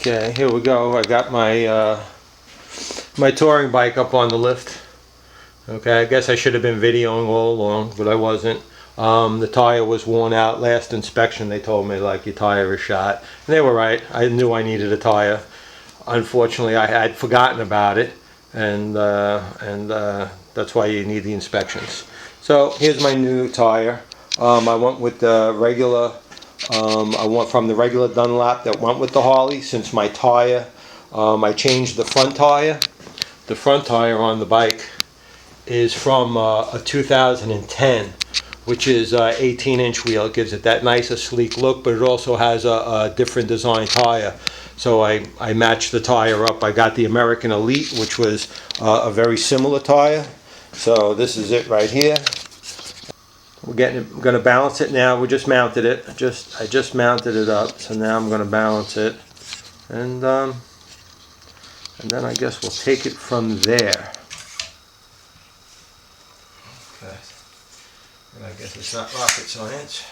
Okay, here we go. I got my my touring bike up on the lift. Okay, I guess I should have been videoing all along, but I wasn't. The tire was worn out. Last inspection, they told me, like, your tire is shot. And they were right. I knew I needed a tire. Unfortunately, I had forgotten about it, and that's why you need the inspections. So here's my new tire. I went with the regular. I went from the regular Dunlop that went with the Harley. Since my tire, I changed the front tire. The front tire on the bike is from a 2010, which is 18-inch wheel. It gives it that nicer, sleek look, but it also has a different design tire. So I matched the tire up. I got the American Elite, which was a very similar tire. So this is it right here. We're going to balance it now. We just mounted it. I just mounted it up, so now I'm going to balance it, and then I guess we'll take it from there. Okay. And I guess it's not rocket science.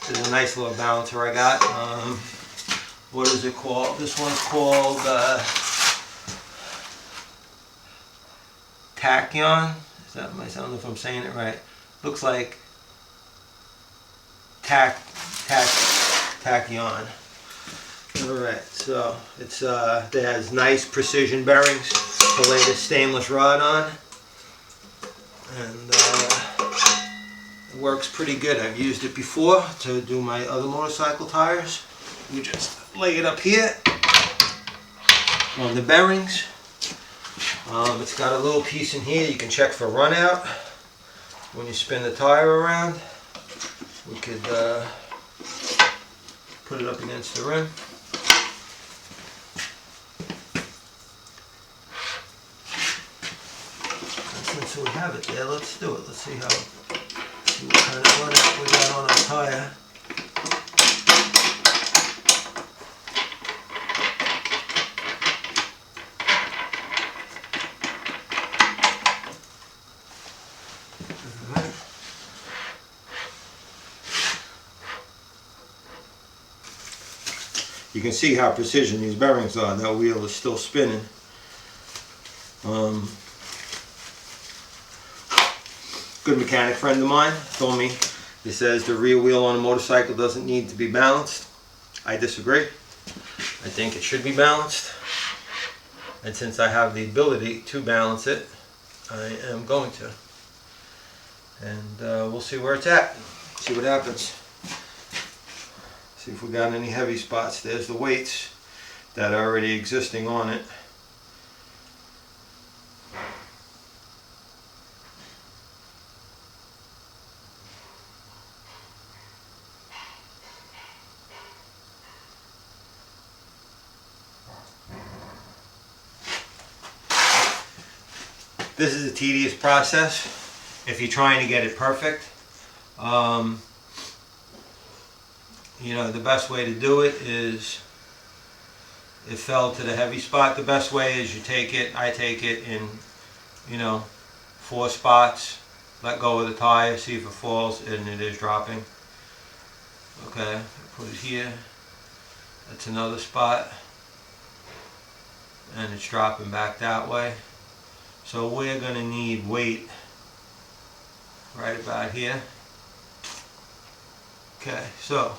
This is a nice little balancer I got. What is it called? This one's called Tachyon. I don't know if I'm saying it right. Looks like Tachyon. Alright, so it has nice precision bearings. The latest stainless rod on. And it works pretty good. I've used it before to do my other motorcycle tires. We just lay it up here on the bearings. It's got a little piece in here you can check for run out. When you spin the tire around, we could put it up against the rim. And since we have it there, let's do it. Let's see what kind of run out we got on our tire. You can see how precision these bearings are. That wheel is still spinning. Good mechanic friend of mine told me, he says the rear wheel on a motorcycle doesn't need to be balanced. I disagree. I think it should be balanced. And since I have the ability to balance it, I am going to. And we'll see where it's at. See what happens. See if we got any heavy spots. There's the weights that are already existing on it. This is a tedious process if you're trying to get it perfect. You know, the best way to do it is, it fell to the heavy spot. The best way is I take it in, 4 spots, let go of the tire, see if it falls, and it is dropping. Okay, put it here. That's another spot. And it's dropping back that way. So we're going to need weight right about here. Okay, so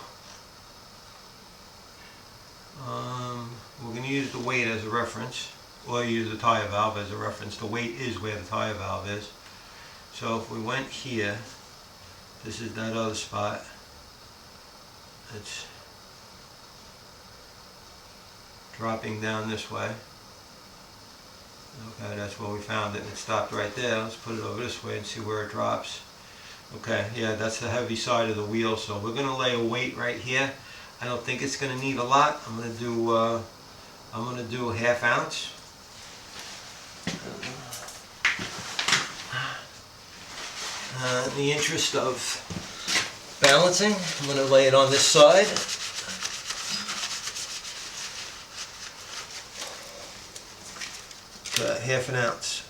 we're going to use the weight as a reference, or use the tire valve as a reference. The weight is where the tire valve is. So if we went here, this is that other spot. It's dropping down this way. Okay, that's where we found it. It stopped right there. Let's put it over this way and see where it drops. Okay, yeah, that's the heavy side of the wheel. So we're going to lay a weight right here. I don't think it's going to need a lot. I'm going to do a ½ ounce. In the interest of balancing, I'm going to lay it on this side. Okay, ½ ounce.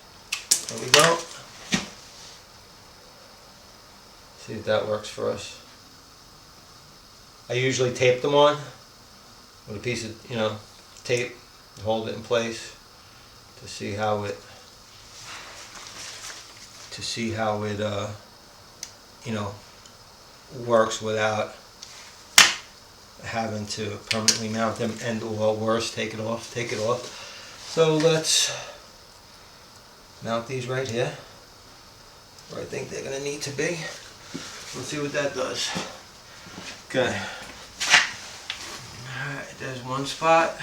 There we go. See if that works for us. I usually tape them on with a piece of, tape and hold it in place to see how it works without having to permanently mount them, and or worse, take it off. So let's mount these right here where I think they're going to need to be. Let's see what that does. Okay. Alright, there's one spot.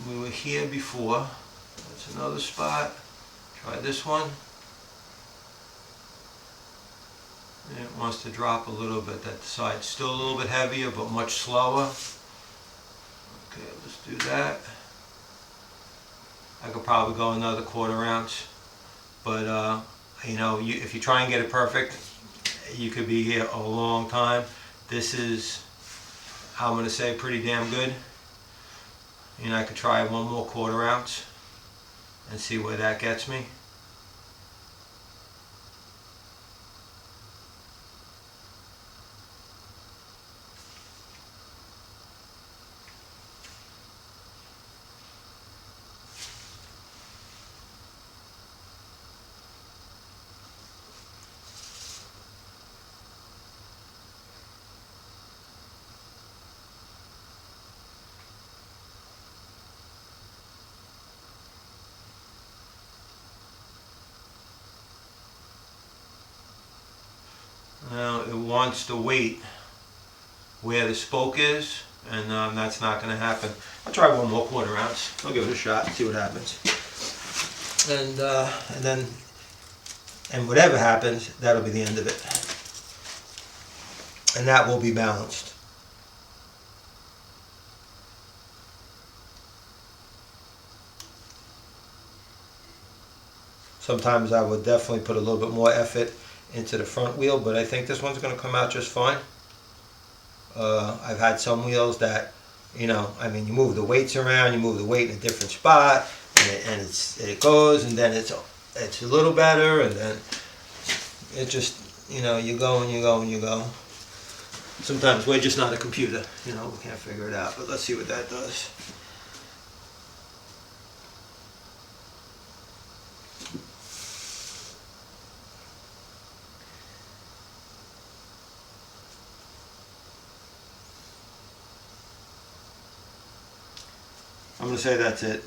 We were here before. That's another spot. Try this one. And it wants to drop a little bit. That side's still a little bit heavier, but much slower. Okay, let's do that. I could probably go another ½ ounce, but if you try and get it perfect, you could be here a long time. This is, I'm going to say, pretty damn good. I could try one more ½ ounce and see where that gets me. Now it wants to wait where the spoke is, and that's not going to happen. I'll try one more ½ ounce. I'll give it a shot and see what happens. And whatever happens, that'll be the end of it. And that will be balanced. Sometimes I would definitely put a little bit more effort into the front wheel, but I think this one's going to come out just fine. I've had some wheels that, you move the weights around, you move the weight in a different spot, and it goes, and then it's a little better, and then it just, you go and you go and you go. Sometimes we're just not a computer, we can't figure it out, but let's see what that does. I'm going to say that's it.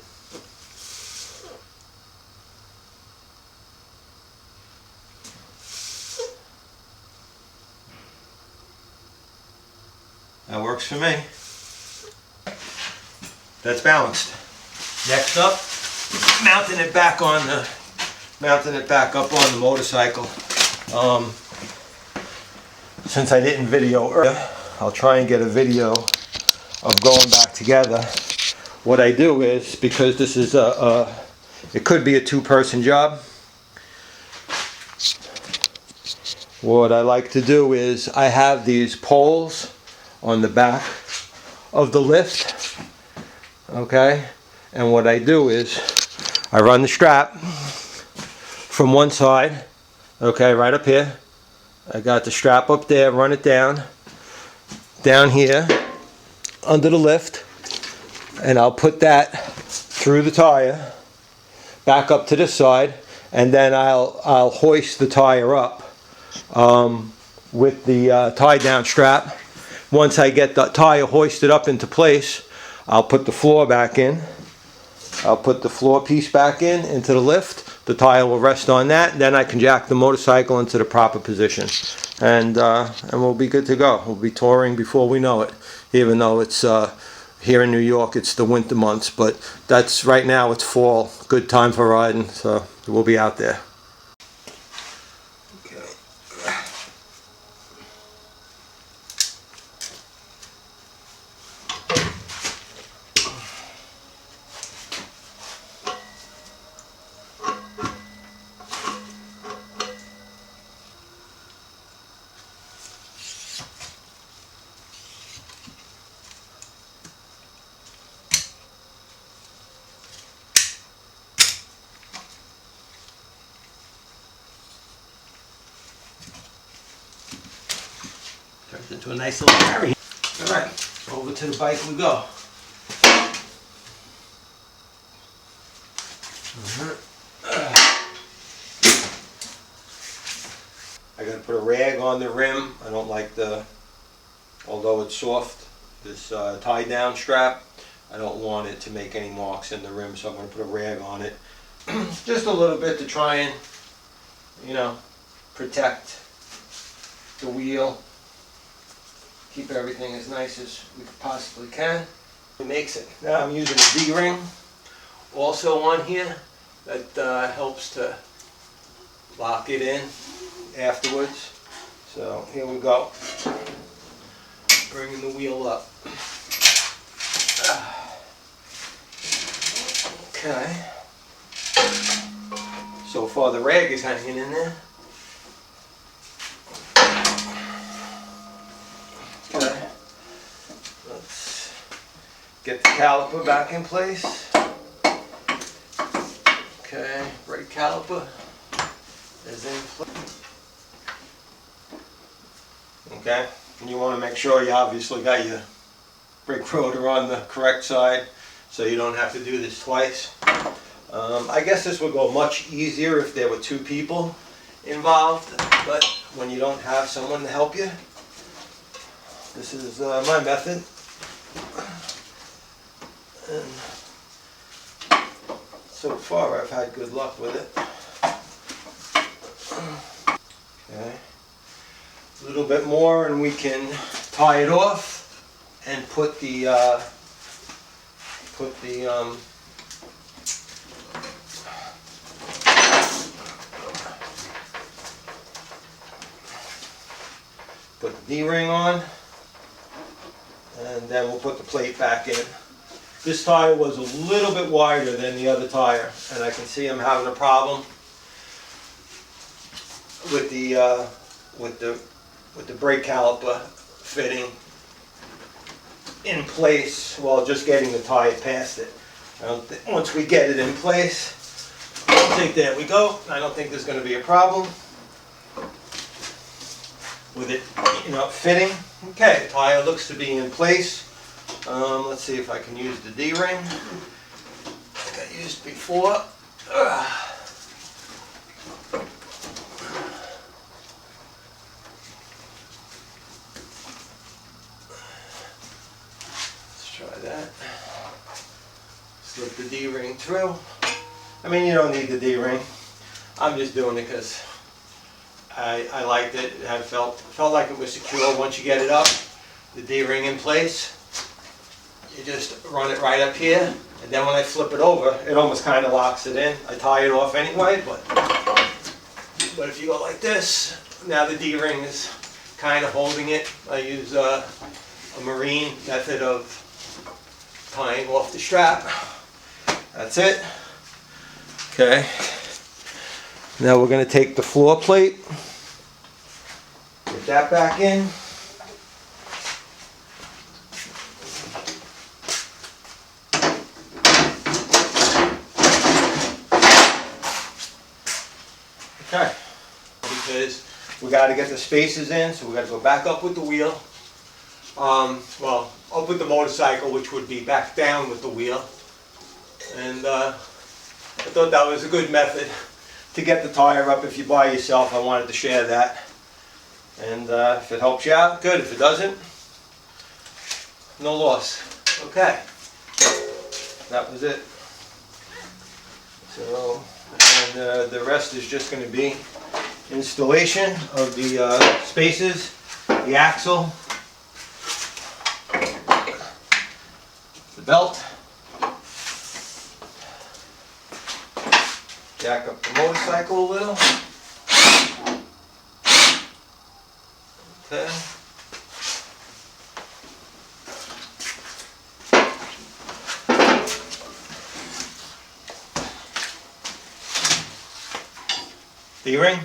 That works for me. That's balanced. Next up, mounting it back up on the motorcycle. Since I didn't video earlier, I'll try and get a video of going back together. What I do is, because this is it could be a two-person job, what I like to do is I have these poles on the back of the lift, okay, and what I do is I run the strap from one side, okay, right up here. I got the strap up there, run it down here under the lift, and I'll put that through the tire back up to this side, and then I'll hoist the tire up with the tie down strap. Once I get the tire hoisted up into place, I'll put the floor back in. I'll put the floor piece back into the lift. The tire will rest on that. Then I can jack the motorcycle into the proper position, and we'll be good to go. We'll be touring before we know it, even though it's here in New York, it's the winter months, but that's right now, it's fall. Good time for riding, so we'll be out there. Okay. into a nice little carry. All right, over to the bike we go. I gotta put a rag on the rim. I don't like although it's soft, this tie down strap. I don't want it to make any marks in the rim, so I'm gonna put a rag on it. Just a little bit to try and, protect the wheel. Keep everything as nice as we possibly can. It makes it. Now I'm using a D-ring also on here that helps to lock it in afterwards. So here we go. Bringing the wheel up. Okay. So far the rag is hanging in there. Okay. Let's get the caliper back in place. Okay, brake caliper is in place. Okay, and you want to make sure you obviously got your brake rotor on the correct side so you don't have to do this twice. I guess this would go much easier if there were two people involved, but when you don't have someone to help you, this is my method. And so far I've had good luck with it. Okay. A little bit more and we can tie it off and put the D-ring on, and then we'll put the plate back in. This tire was a little bit wider than the other tire, and I can see I'm having a problem with the brake caliper fitting in place while just getting the tire past it. Once we get it in place, I think there we go. I don't think there's going to be a problem with it, fitting. Okay, the tire looks to be in place. Let's see if I can use the D-ring like I used before. Let's try that. Slip the D-ring through. I mean, you don't need the D-ring. I'm just doing it because I liked it. It felt like it was secure. Once you get it up, the D-ring in place, you just run it right up here, and then when I flip it over, it almost kind of locks it in. I tie it off anyway, but if you go like this, now the D-ring is kind of holding it. I use a marine method of tying off the strap. That's it. Okay. Now we're going to take the floor plate, get that back in. Okay, because we got to get the spacers in, so we got to go back up with the wheel. Well, up with the motorcycle, which would be back down with the wheel. And I thought that was a good method to get the tire up. If you buy yourself, I wanted to share that. And if it helps you out, good. If it doesn't, no loss. Okay, that was it. So, and the rest is just going to be installation of the spacers, the axle, the belt, jack up the motorcycle a little. Okay. D-ring.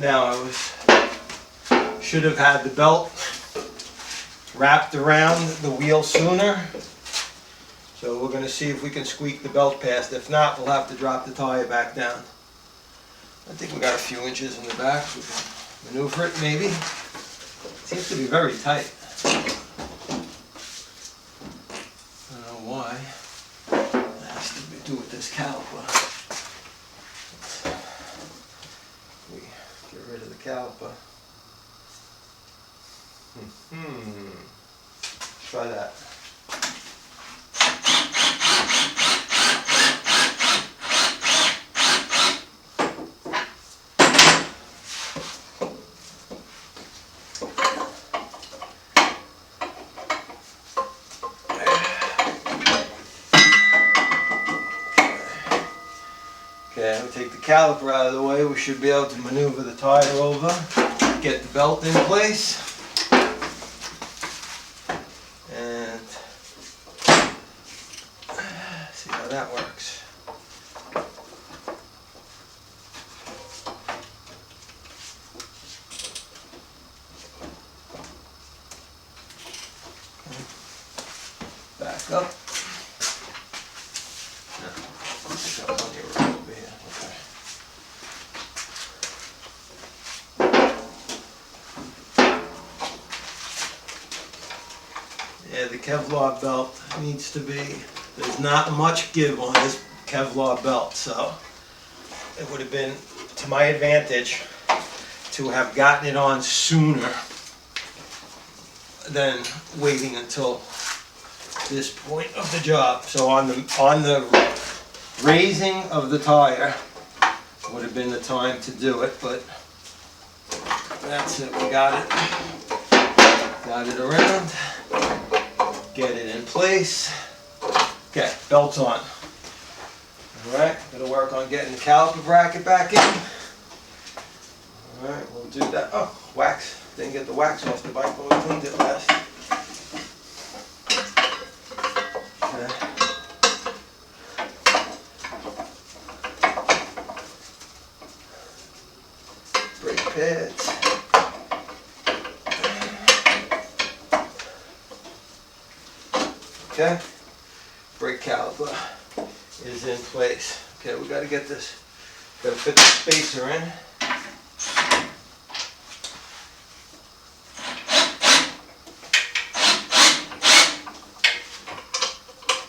Now should have had the belt wrapped around the wheel sooner. So we're going to see if we can squeak the belt past. If not, we'll have to drop the tire back down. I think we got a few inches in the back. We can maneuver it maybe. It seems to be very tight. I don't know why. It has to do with this caliper. We get rid of the caliper. Try that. Okay, we'll take the caliper out of the way. We should be able to maneuver the tire over, get the belt in place, and see how that works. Back up. Yeah, the Kevlar belt needs to be, there's not much give on this Kevlar belt, so it would have been to my advantage to have gotten it on sooner than waiting until this point of the job. So on the raising of the tire would have been the time to do it, but that's it, we got it around. Get it in place. Okay, belt's on. Alright, gotta work on getting the caliper bracket back in. Alright, we'll do that. Oh, wax. Didn't get the wax off the bike, but we cleaned it last. Okay. Brake pads. Okay, brake caliper is in place. Okay, we gotta get this, gotta fit the spacer in.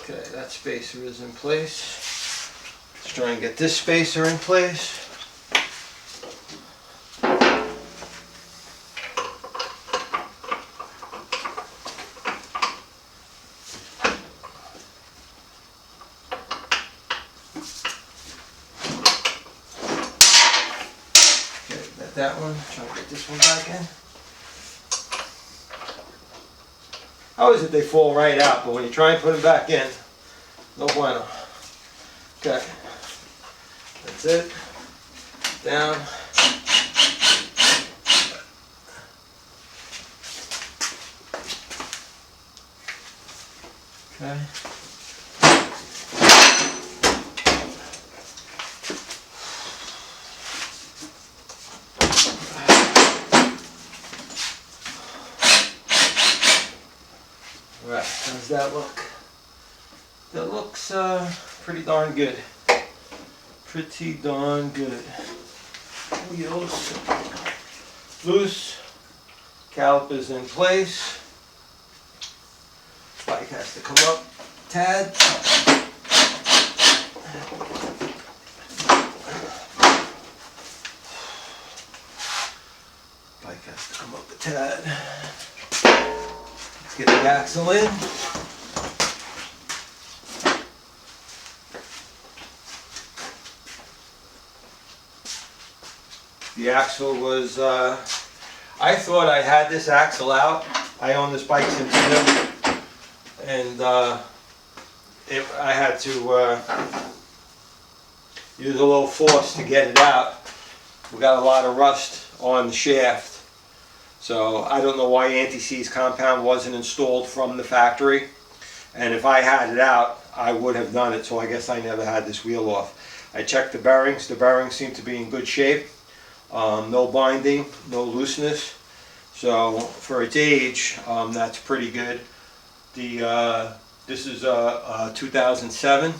Okay, that spacer is in place. Let's try and get this spacer in place. That one, try to get this one back in. How is it they fall right out, but when you try and put them back in, no bueno. Okay, that's it. Down. Okay. Right, how's that look? That looks pretty darn good. Pretty darn good. Wheels loose, calipers in place. Bike has to come up a tad. Bike has to come up a tad. Let's get the axle in. The axle was, I thought I had this axle out. I own this bike since new, and I had to use a little force to get it out. We got a lot of rust on the shaft. So I don't know why anti-seize compound wasn't installed from the factory, and if I had it out I would have done it, so I guess I never had this wheel off. I checked the bearings seem to be in good shape. no binding, no looseness. So for its age, that's pretty good. This is a 2007.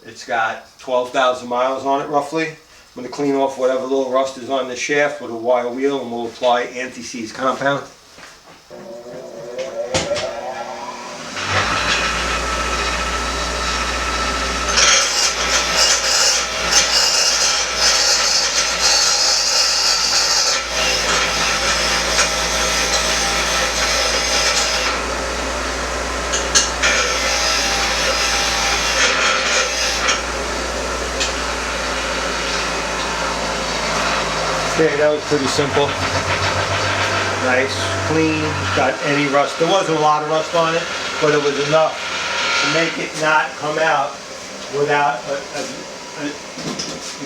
It's got 12,000 miles on it roughly. I'm going to clean off whatever little rust is on the shaft with a wire wheel, and we'll apply anti-seize compound. Okay, that was pretty simple. Nice, clean, got any rust. There wasn't a lot of rust on it, but it was enough to make it not come out without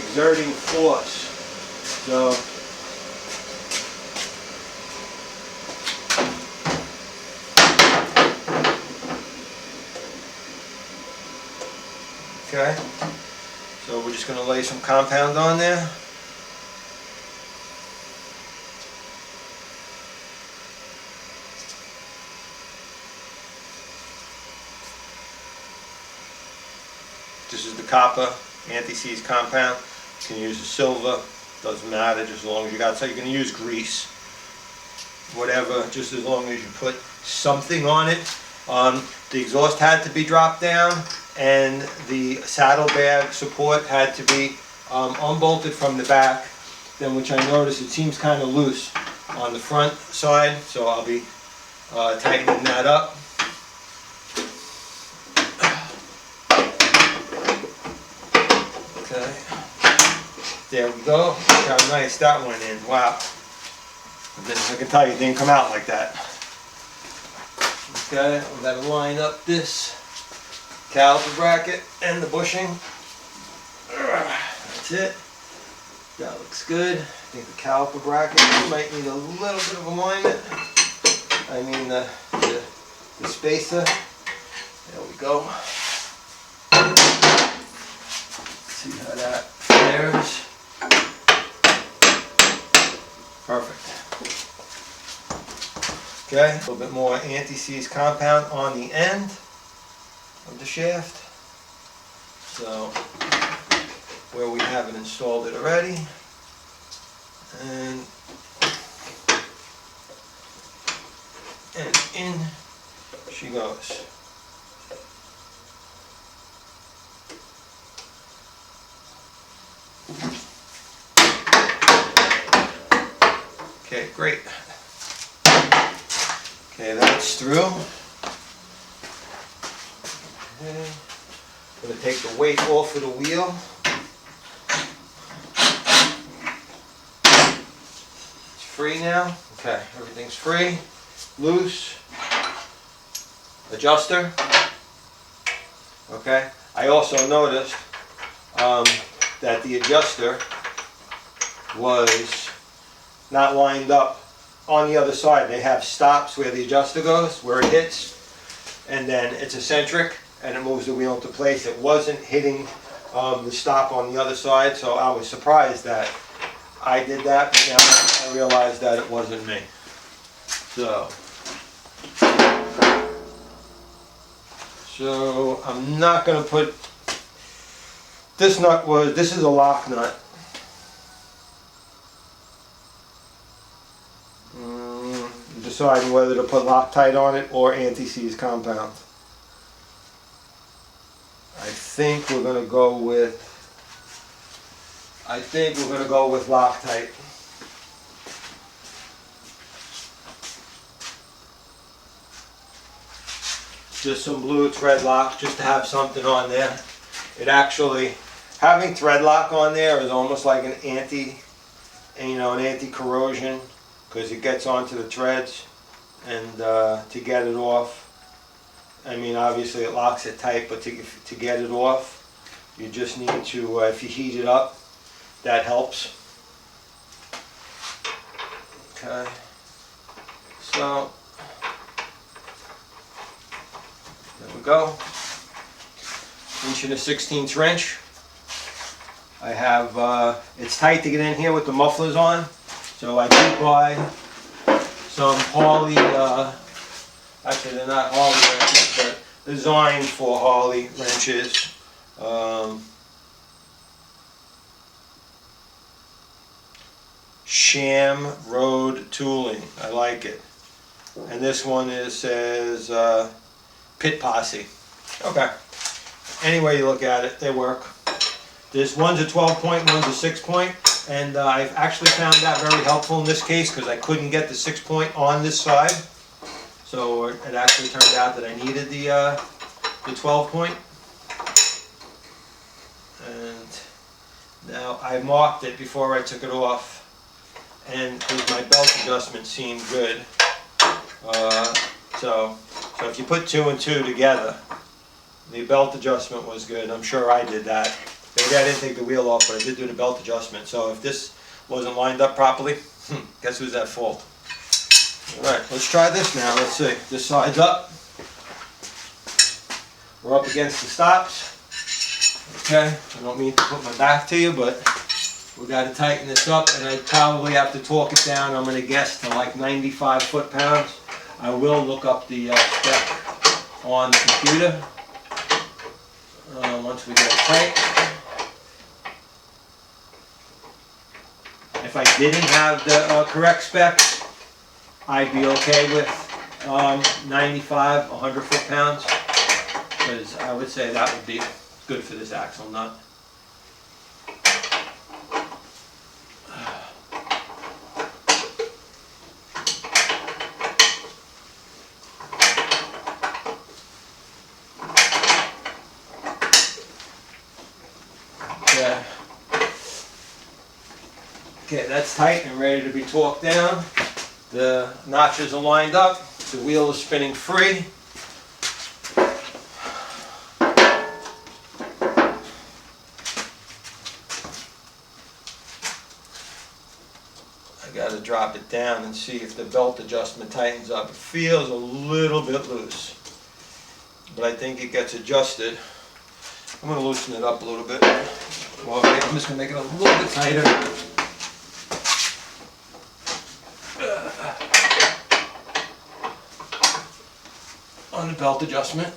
exerting force. So, okay, so we're just going to lay some compound on there. This is the copper anti-seize compound. You can use the silver, doesn't matter, just as long as you got, so you can use grease, whatever, just as long as you put something on it. The exhaust had to be dropped down, and the saddlebag support had to be unbolted from the back, then which I noticed it seems kind of loose on the front side, so I'll be tightening that up. Okay, there we go. Look how nice that went in. Wow. I can tell you it didn't come out like that. Okay, we got to line up this caliper bracket and the bushing. That's it. That looks good. I think the caliper bracket might need a little bit of alignment. I mean the spacer. There we go. See how that fares. Perfect. Okay, a little bit more anti-seize compound on the end of the shaft. So where we haven't installed it already. And in she goes. Okay, great. Okay, that's through. Okay. I'm going to take the weight off of the wheel. It's free now. Okay, everything's free. Loose. Adjuster. Okay, I also noticed that the adjuster was not lined up on the other side. They have stops where the adjuster goes, where it hits, and then it's eccentric and it moves the wheel into place. It wasn't hitting the stop on the other side, so I was surprised that I did that, but now I realized that it wasn't me. So I'm not going to put, this is a lock nut. Deciding whether to put Loctite on it or anti-seize compound. I think we're going to go with Loctite. Just some blue thread lock, just to have something on there. It actually, having thread lock on there is almost like an anti-corrosion, because it gets onto the threads, and to get it off, I mean, obviously it locks it tight, but to get it off, you just need to, if you heat it up, that helps. Okay, so there we go. 1 1/16 wrench. I have, it's tight to get in here with the mufflers on, so I did buy some Harley, actually they're not Harley wrenches, but designed for Harley wrenches. Sham Road Tooling, I like it. And this one says Pit Posse. Okay. Any way you look at it, they work. This one's a 12-point, one's a 6-point, and I've actually found that very helpful in this case because I couldn't get the 6-point on this side. So it actually turned out that I needed the 12-point. And now I marked it before I took it off, and because my belt adjustment seemed good. So if you put 2 and 2 together, the belt adjustment was good. I'm sure I did that. Maybe I didn't take the wheel off, but I did do the belt adjustment. So if this wasn't lined up properly, guess who's at fault? Alright, let's try this now. Let's see. This side's up. We're up against the stops. Okay, I don't mean to put my back to you, but we got to tighten this up, and I probably have to torque it down. I'm going to guess to like 95 foot-pounds. I will look up the spec on the computer once we get it tight. If I didn't have the correct specs, I'd be okay with 95, 100 foot-pounds, because I would say that would be good for this axle nut. Okay, that's tight and ready to be torqued down. The notches are lined up. The wheel is spinning free. I got to drop it down and see if the belt adjustment tightens up. It feels a little bit loose, but I think it gets adjusted. I'm going to loosen it up a little bit. Well, I'm just going to make it a little bit tighter. On the belt adjustment.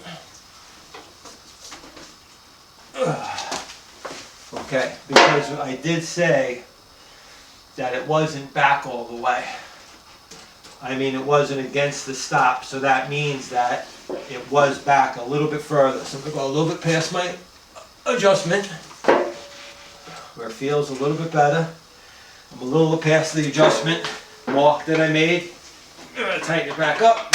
Okay, because I did say that it wasn't back all the way. I mean, it wasn't against the stop, so that means that it was back a little bit further. So I'm going to go a little bit past my adjustment, where it feels a little bit better. I'm a little past the adjustment mark that I made. I'm going to tighten it back up.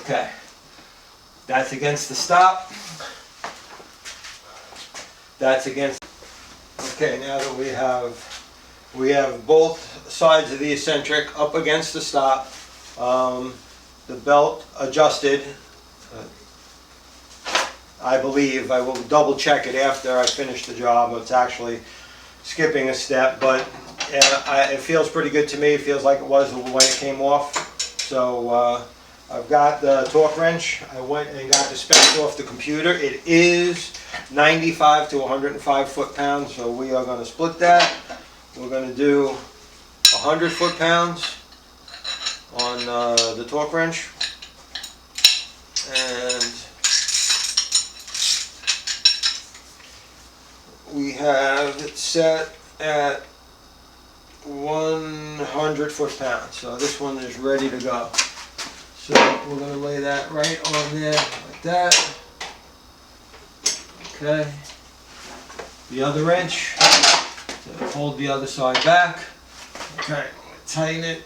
Okay, that's against the stop. That's against. Okay, now that we have both sides of the eccentric up against the stop, the belt adjusted. I believe I will double check it after I finish the job. It's actually skipping a step, but it feels pretty good to me. It feels like it was when it came off. So I've got the torque wrench. I went and got the specs off the computer. It is 95 to 105 foot-pounds, so we are going to split that. We're going to do 100 foot-pounds on the torque wrench, and we have it set at 100 foot-pounds. So this one is ready to go. So we're going to lay that right on there like that. Okay. The other wrench to hold the other side back. Okay. Tighten it.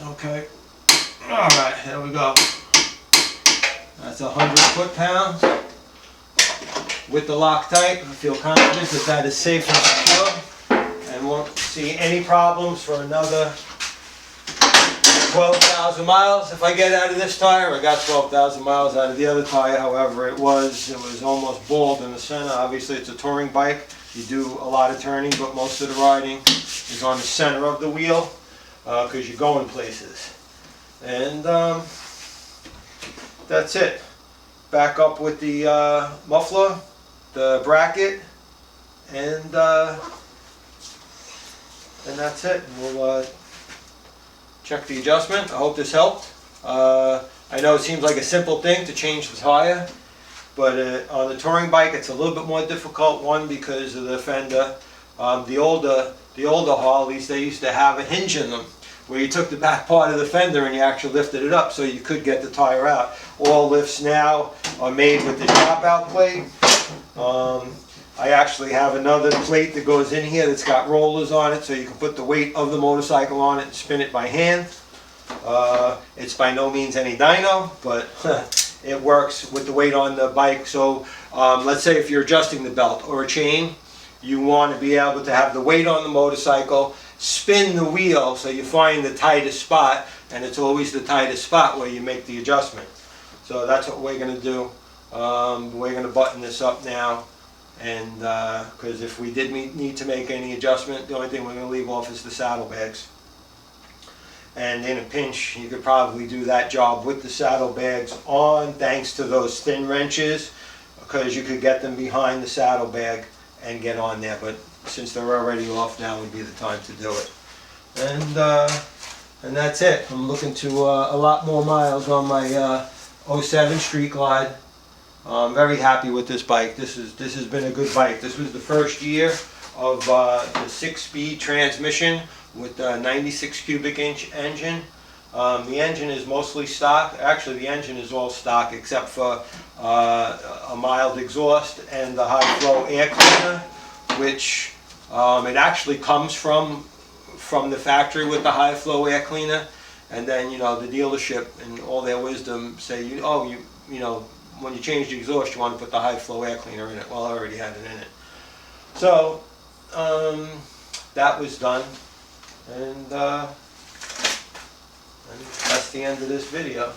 Okay. All right. There we go. That's 100 foot-pounds with the Loctite. I feel confident that that is safe and secure, and won't see any problems for another 12,000 miles. If I get out of this tire, I got 12,000 miles out of the other tire. However, it was almost bald in the center. Obviously, it's a touring bike. You do a lot of turning, but most of the riding is on the center of the wheel because you're going places. And that's it. Back up with the muffler. the bracket, and that's it. We'll check the adjustment. I hope this helped. I know it seems like a simple thing to change the tire, but on the touring bike it's a little bit more difficult. One, because of the fender. The older Harleys, they used to have a hinge in them where you took the back part of the fender and you actually lifted it up so you could get the tire out. All lifts now are made with the drop-out plate. I actually have another plate that goes in here that's got rollers on it so you can put the weight of the motorcycle on it and spin it by hand. It's by no means any dyno, but it works with the weight on the bike. So let's say if you're adjusting the belt or a chain, you want to be able to have the weight on the motorcycle, spin the wheel so you find the tightest spot, and it's always the tightest spot where you make the adjustment. So that's what we're going to do. We're going to button this up now, and because if we did need to make any adjustment, the only thing we're going to leave off is the saddlebags. And in a pinch, you could probably do that job with the saddlebags on, thanks to those thin wrenches, because you could get them behind the saddlebag and get on there. But since they're already off, now would be the time to do it. And that's it. I'm looking to a lot more miles on my 07 Street Glide. I'm very happy with this bike. This has been a good bike. This was the first year of the 6-speed transmission with a 96 cubic inch engine. The engine is mostly stock. Actually, the engine is all stock except for a mild exhaust and the high flow air cleaner, which it actually comes from the factory with the high flow air cleaner. And then, you know, the dealership and all their wisdom say, you know, when you change the exhaust, you want to put the high flow air cleaner in it. Well, I already had it in it. So that was done, and that's the end of this video.